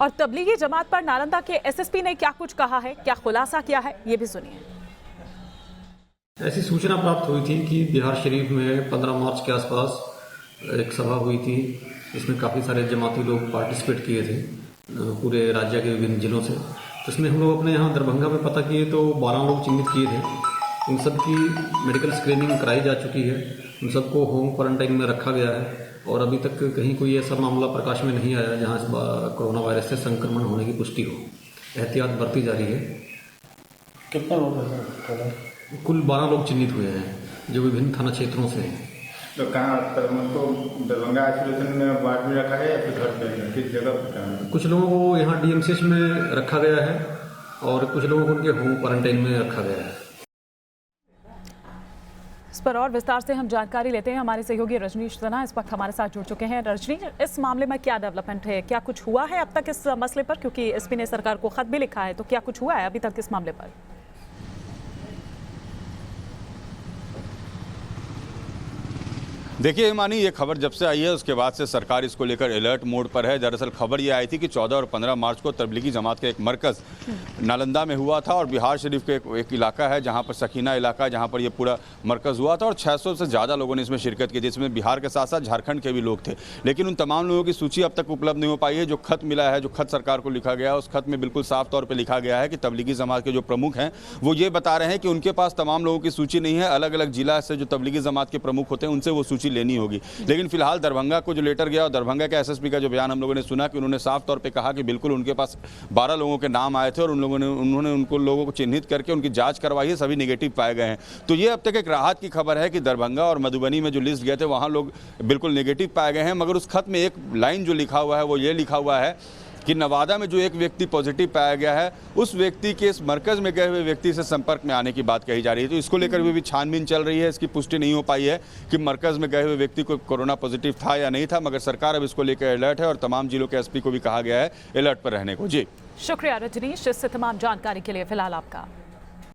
और तबलीगी जमात पर नालंदा के एसएसपी ने क्या कुछ कहा है, क्या खुलासा किया है, ये भी सुनिए। ऐसी सूचना प्राप्त हुई थी कि बिहार शरीफ में 15 मार्च के आसपास एक सभा हुई थी। इसमें काफ़ी सारे जमाती लोग पार्टिसिपेट किए थे पूरे राज्य के विभिन्न जिलों से। तो इसमें हम लोग अपने यहाँ दरभंगा में पता किए तो 12 लोग चिन्हित किए थे। उन सब की मेडिकल स्क्रीनिंग कराई जा चुकी है। उन सबको होम क्वारंटाइन में रखा गया है और अभी तक कहीं कोई ऐसा मामला प्रकाश में नहीं आया जहाँ इस कोरोना वायरस से संक्रमण होने की पुष्टि हो। एहतियात बरती जा रही है। कितने लोग हैं? कुल 12 लोग चिन्हित हुए हैं जो विभिन्न थाना क्षेत्रों से हैं। तो कहाँ उनको दरभंगा आइसोलेशन में वार्ड में रखा है या फिर घर पे, किस जगह पर कहाँ? कुछ लोगों को यहाँ डीएमसीएच में रखा गया है और कुछ लोगों को उनके होम क्वारंटाइन में रखा गया है। इस पर और विस्तार से हम जानकारी लेते हैं। हमारे सहयोगी रजनीश जना इस वक्त हमारे साथ जुड़ चुके हैं। रजनीश, इस मामले में क्या डेवलपमेंट है, क्या कुछ हुआ है अब तक इस मसले पर? क्योंकि एसपी ने सरकार को खत भी लिखा है, तो क्या कुछ हुआ है अभी तक इस मामले पर? देखिए हिमानी, ये खबर जब से आई है उसके बाद से सरकार इसको लेकर अलर्ट मोड पर है। दरअसल खबर ये आई थी कि 14 और 15 मार्च को तबलीगी जमात का एक मरकज़ नालंदा में हुआ था और बिहार शरीफ के एक इलाका है जहां पर सकीना इलाका, जहां पर ये पूरा मरकज़ हुआ था और 600 से ज़्यादा लोगों ने इसमें शिरकत की, जिसमें बिहार के साथ साथ झारखंड के भी लोग थे। लेकिन उन तमाम लोगों की सूची अब तक उपलब्ध नहीं हो पाई है। जो खत मिला है, जो खत सरकार को लिखा गया है, उस खत में बिल्कुल साफ तौर पर लिखा गया है कि तबलीगी जमात के जो प्रमुख हैं वो ये बता रहे हैं कि उनके पास तमाम लोगों की सूची नहीं है। अलग अलग जिला से जो तबलीगी जमात के प्रमुख होते हैं उनसे वो सूची लेनी होगी। लेकिन फिलहाल दरभंगा को जो लेटर गया और दरभंगा के एसएसपी का जो बयान हम लोगों ने सुना कि उन्होंने साफ तौर पे कहा कि बिल्कुल उनके पास 12 लोगों के नाम आए थे और उन्होंने उनको लोगों को चिन्हित करके उनकी जांच करवाई है, सभी नेगेटिव पाए गए हैं। तो ये अब तक एक राहत की खबर है कि दरभंगा और मधुबनी में जो लिस्ट गए थे वहाँ लोग बिल्कुल नेगेटिव पाए गए हैं। मगर उस खत में एक लाइन जो लिखा हुआ है वो ये लिखा हुआ है कि नवादा में जो एक व्यक्ति पॉजिटिव पाया गया है उस व्यक्ति के इस मरकज़ में गए हुए व्यक्ति से संपर्क में आने की बात कही जा रही है। तो इसको लेकर भी छानबीन चल रही है। इसकी पुष्टि नहीं हो पाई है कि मरकज़ में गए हुए व्यक्ति को कोरोना पॉजिटिव था या नहीं था, मगर सरकार अब इसको लेकर अलर्ट है और तमाम जिलों के एसपी को भी कहा गया है अलर्ट पर रहने को। जी शुक्रिया रजनीश, इससे तमाम जानकारी के लिए फिलहाल आपका।